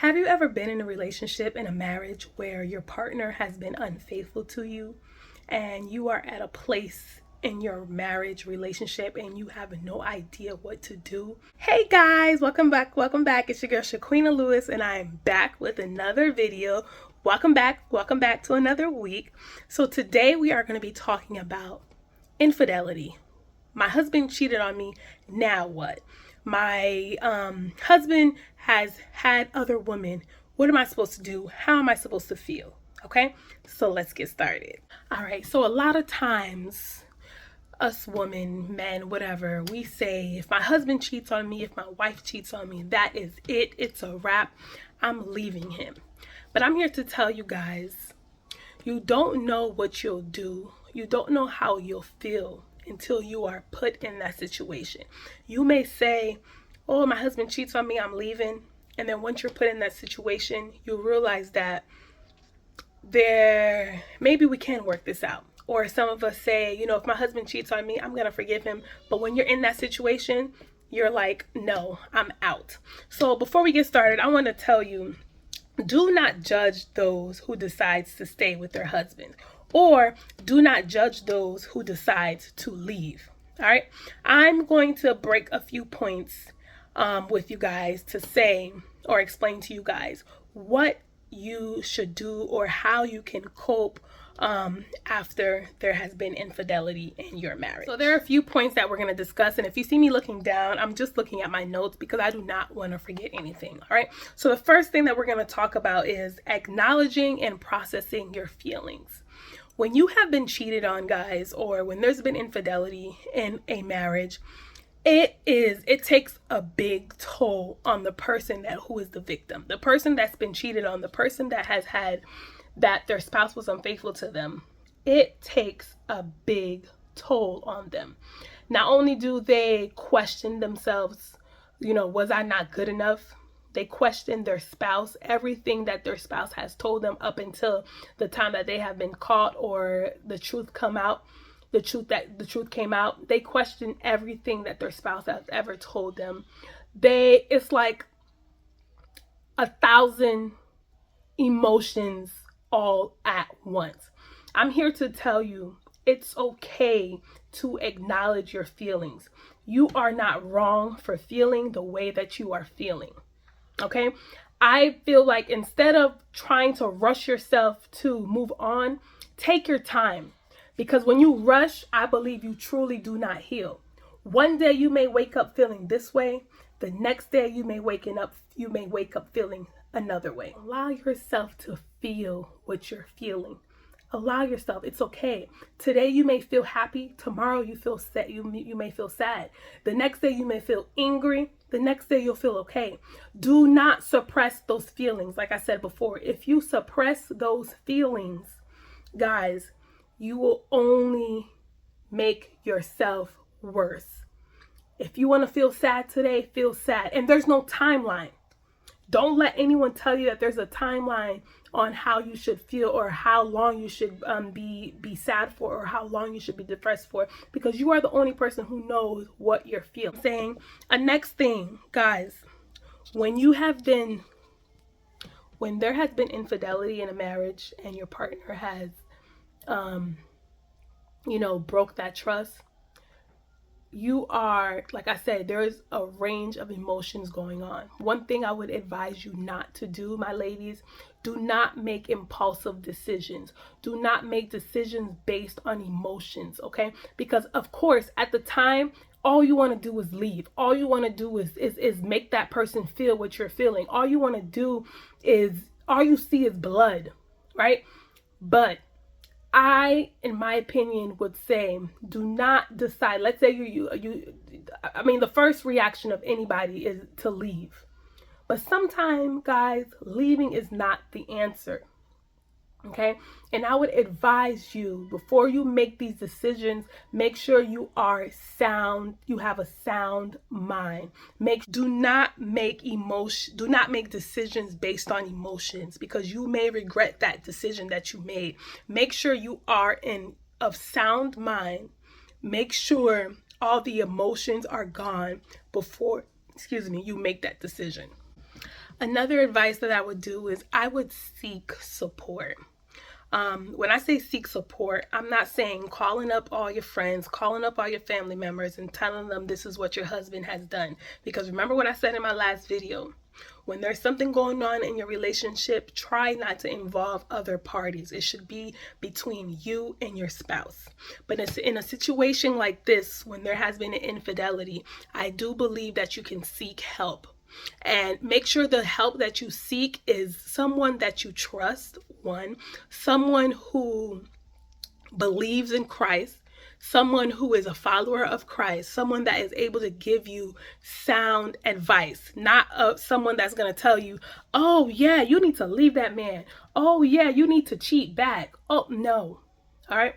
Have you ever been in a relationship, in a marriage, where your partner has been unfaithful to you and you are at a place in your marriage relationship and you have no idea what to do? Hey guys, welcome back. It's your girl Shaquina Lewis and I am back with another video. Welcome back to another week. So today we are going to be talking about infidelity. My husband cheated on me, now what? My husband has had other women. What am I supposed to do? How am I supposed to feel? Okay, so let's get started. All right, so a lot of times, us women, men, whatever, we say, if my husband cheats on me, if my wife cheats on me, that is it. It's a wrap. I'm leaving him. But I'm here to tell you guys, you don't know what you'll do. You don't know how you'll feel until you are put in that situation. You may say, oh, my husband cheats on me, I'm leaving. And then once you're put in that situation, you realize that maybe we can work this out. Or some of us say, if my husband cheats on me, I'm going to forgive him. But when you're in that situation, you're like, no, I'm out. So before we get started, I want to tell you, do not judge those who decides to stay with their husband, or do not judge those who decide to leave. All right. I'm going to break a few points with you guys to say or explain to you guys what you should do or how you can cope after there has been infidelity in your marriage. So there are a few points that we're going to discuss, and if you see me looking down, I'm just looking at my notes because I do not want to forget anything. All right, so the first thing that we're going to talk about is acknowledging and processing your feelings. When you have been cheated on, guys, or when there's been infidelity in a marriage, it takes a big toll on the person who is the victim, the person that's been cheated on, the person that has had that their spouse was unfaithful to them. It takes a big toll on them. Not only do they question themselves, was I not good enough? They question their spouse, everything that their spouse has told them up until the time that they have been caught or the truth came out. They question everything that their spouse has ever told them. It's like 1,000 emotions all at once. I'm here to tell you, it's okay to acknowledge your feelings. You are not wrong for feeling the way that you are feeling. Okay? I feel like instead of trying to rush yourself to move on, take your time. Because when you rush, I believe you truly do not heal. One day you may wake up feeling this way. The next day you may wake up feeling another way. Allow yourself to feel what you're feeling. Allow yourself. It's okay. Today you may feel happy. Tomorrow you feel sad. You may feel sad. The next day you may feel angry. The next day you'll feel okay. Do not suppress those feelings. Like I said before, if you suppress those feelings, guys, you will only make yourself worse. If you want to feel sad today, feel sad. And there's no timeline. Don't let anyone tell you that there's a timeline on how you should feel or how long you should be sad for or how long you should be depressed for, because you are the only person who knows what you're feeling. A next thing, guys, when there has been infidelity in a marriage and your partner has broke that trust, you are, like I said, there's a range of emotions going on. One thing I would advise you not to do, my ladies, do not make impulsive decisions. Do not make decisions based on emotions, okay? Because of course, at the time, all you want to do is leave. All you want to do is make that person feel what you're feeling. All you want to do all you see is blood, right? But I, in my opinion, would say, do not decide. Let's say the first reaction of anybody is to leave. But sometimes, guys, leaving is not the answer. Okay? And I would advise you, before you make these decisions, make sure you are sound, you have a sound mind. Do not make decisions based on emotions, because you may regret that decision that you made. Make sure you are of sound mind. Make sure all the emotions are gone before, you make that decision. Another advice that I would do is I would seek support. When I say seek support, I'm not saying calling up all your friends, calling up all your family members and telling them this is what your husband has done. Because remember what I said in my last video. When there's something going on in your relationship, try not to involve other parties. It should be between you and your spouse. But it's in a situation like this, when there has been an infidelity, I do believe that you can seek help. And make sure the help that you seek is someone that you trust, one, someone who believes in Christ, someone who is a follower of Christ, someone that is able to give you sound advice, not someone that's going to tell you, oh yeah, you need to leave that man. Oh yeah, you need to cheat back. Oh no. All right.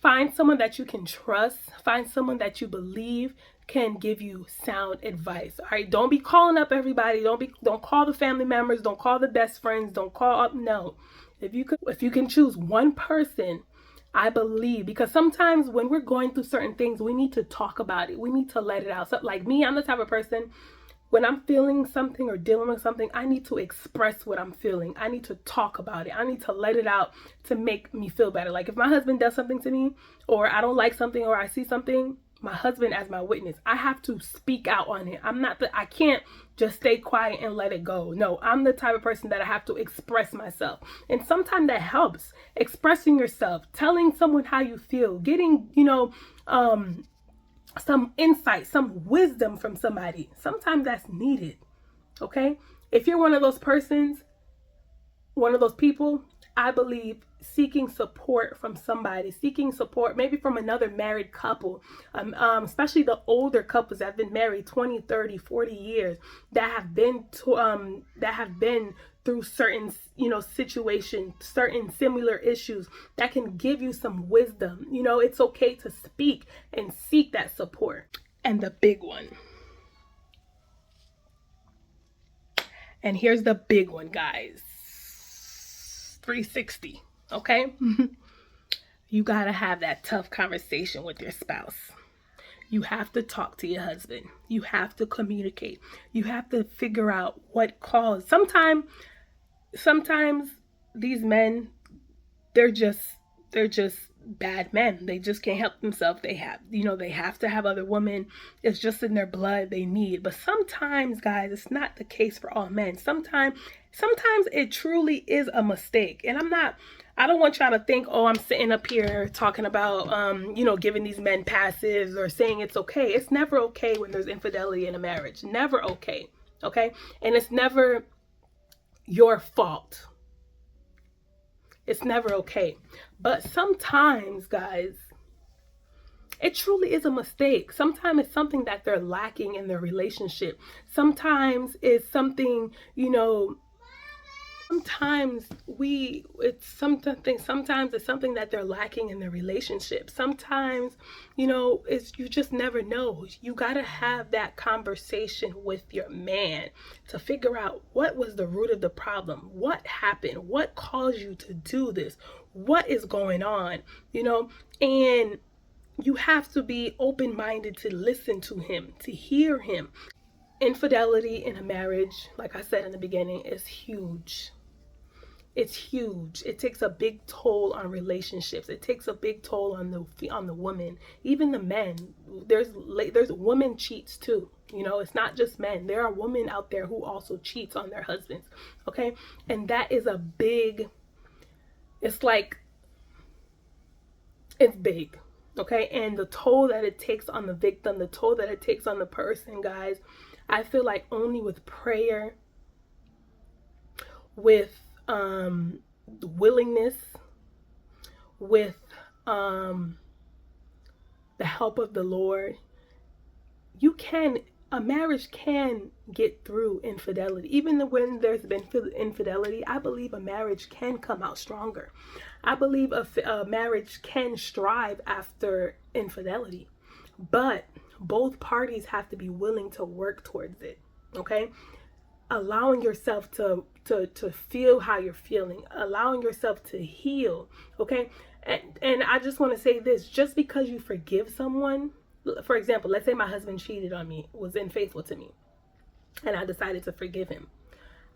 Find someone that you can trust. Find someone that you believe can give you sound advice. All right. Don't be calling up everybody. Don't call the family members. Don't call the best friends. Don't call up. No. If you can choose one person, I believe, because sometimes when we're going through certain things, we need to talk about it. We need to let it out. So like me, I'm the type of person, when I'm feeling something or dealing with something, I need to express what I'm feeling. I need to talk about it. I need to let it out to make me feel better. Like if my husband does something to me, or I don't like something, or I see something, my husband as my witness, I have to speak out on it. I can't just stay quiet and let it go. No, I'm the type of person that I have to express myself. And sometimes that helps. Expressing yourself, telling someone how you feel, getting, some insight, some wisdom from somebody. Sometimes that's needed. Okay? If you're one of those people, I believe seeking support from somebody, seeking support maybe from another married couple, especially the older couples that have been married 20, 30, 40 years, that have been through certain, situations, certain similar issues, that can give you some wisdom. It's okay to speak and seek that support. And the big one. And here's the big one, guys. 360. Okay? You gotta have that tough conversation with your spouse. You have to talk to your husband. You have to communicate. You have to figure out what caused. Sometimes these men, they're just bad men. They just can't help themselves. They have to have other women. It's just in their blood. They need. But sometimes, guys, it's not the case for all men. Sometimes it truly is a mistake. And I don't want y'all to think, oh, I'm sitting up here talking about, giving these men passes or saying it's okay. It's never okay when there's infidelity in a marriage. Never okay. Okay? And it's never your fault. It's never okay. But sometimes, guys, it truly is a mistake. Sometimes it's something that they're lacking in their relationship. Sometimes it's something, sometimes it's something that they're lacking in their relationship. Sometimes, you just never know. You got to have that conversation with your man to figure out what was the root of the problem. What happened? What caused you to do this? What is going on? And you have to be open-minded to listen to him, to hear him. Infidelity in a marriage, like I said in the beginning, is huge. It's huge. It takes a big toll on relationships. It takes a big toll on the woman, even the men. There's women cheats too. It's not just men. There are women out there who also cheats on their husbands. Okay, and that is a big. It's big. Okay, and the toll that it takes on the victim, the toll that it takes on the person, guys. I feel like only with prayer, with willingness, with the help of the Lord, a marriage can get through infidelity. Even when there's been infidelity, I believe a marriage can come out stronger. I believe a marriage can strive after infidelity, but both parties have to be willing to work towards it. Okay, allowing yourself to feel how you're feeling, allowing yourself to heal. Okay, and I just want to say this: just because you forgive someone, for example, let's say my husband cheated on me, was unfaithful to me, and I decided to forgive him.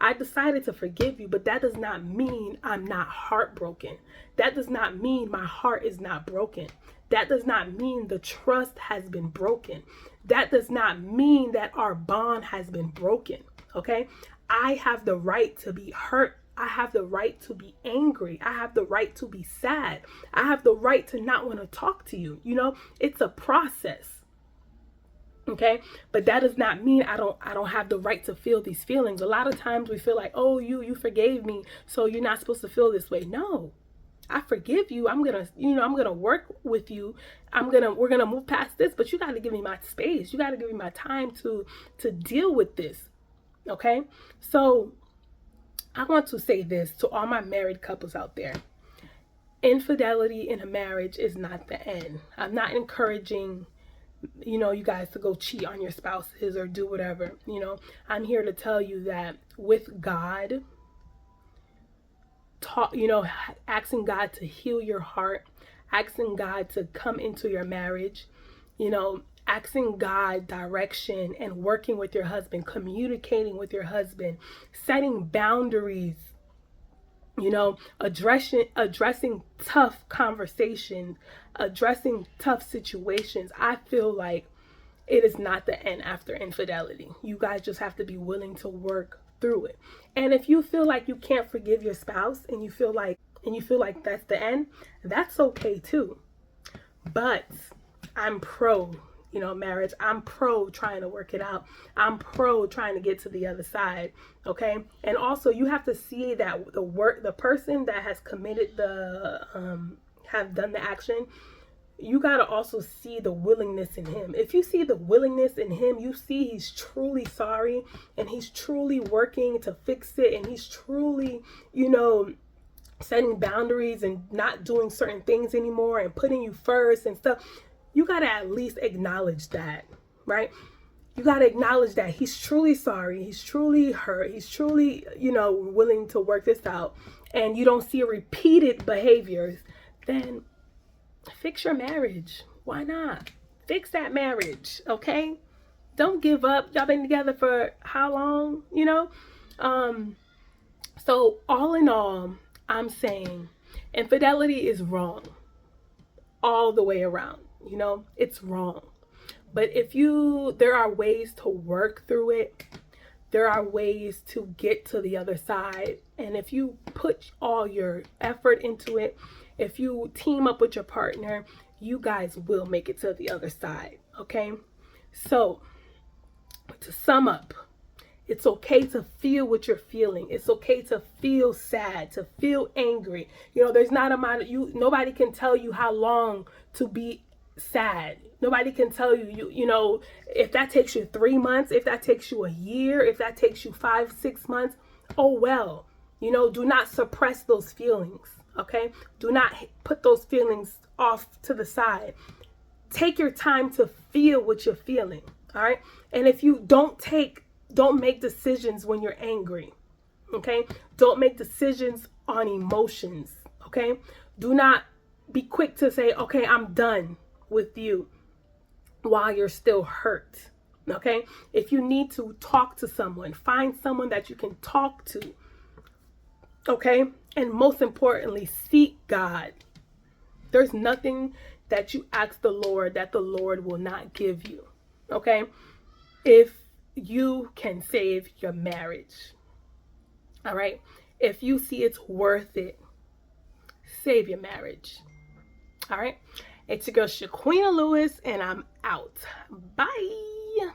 I decided to forgive you, but that does not mean I'm not heartbroken. That does not mean my heart is not broken. That does not mean the trust has been broken. That does not mean that our bond has been broken. Okay? I have the right to be hurt. I have the right to be angry. I have the right to be sad. I have the right to not want to talk to you. You know, it's a process. Okay, but that does not mean I don't have the right to feel these feelings. A lot of times we feel like, oh, you forgave me, so you're not supposed to feel this way. No, I forgive you. I'm gonna work with you. We're gonna move past this, but you got to give me my space. You got to give me my time to deal with this. Okay, so I want to say this to all my married couples out there. Infidelity in a marriage is not the end. I'm not encouraging you guys to go cheat on your spouses or do whatever. I'm here to tell you that with God, asking God to heal your heart, asking God to come into your marriage, asking God direction and working with your husband, communicating with your husband, setting boundaries, addressing tough conversations, addressing tough situations. I feel like it is not the end after infidelity. You guys just have to be willing to work through it. And if you feel like you can't forgive your spouse and you feel like that's the end, that's okay too. But I'm pro marriage. I'm pro trying to work it out. I'm pro trying to get to the other side. Okay. And also you have to see that the person that has committed have done the action, you got to also see the willingness in him. If you see the willingness in him, you see he's truly sorry and he's truly working to fix it. And he's truly, setting boundaries and not doing certain things anymore and putting you first and stuff. You got to at least acknowledge that, right? You got to acknowledge that he's truly sorry. He's truly hurt. He's truly, willing to work this out. And you don't see repeated behaviors, then fix your marriage. Why not? Fix that marriage, okay? Don't give up. Y'all been together for how long, So all in all, I'm saying infidelity is wrong all the way around. It's wrong. But there are ways to work through it. There are ways to get to the other side. And if you put all your effort into it, if you team up with your partner, you guys will make it to the other side. Okay? So, to sum up, it's okay to feel what you're feeling. It's okay to feel sad, to feel angry. There's not nobody can tell you how long to be sad. Nobody can tell you, if that takes you 3 months, if that takes you a year, if that takes you 5-6 months, oh well. Do not suppress those feelings, okay? Do not put those feelings off to the side. Take your time to feel what you're feeling, all right? And if you don't make decisions when you're angry, okay? Don't make decisions on emotions, okay? Do not be quick to say, okay, I'm done with you while you're still hurt, okay? If you need to talk to someone, find someone that you can talk to, okay? And most importantly, seek God. There's nothing that you ask the Lord that the Lord will not give you, okay? If you can save your marriage, all right? If you see it's worth it, save your marriage, all right? It's your girl, Shaquina Lewis, and I'm out. Bye.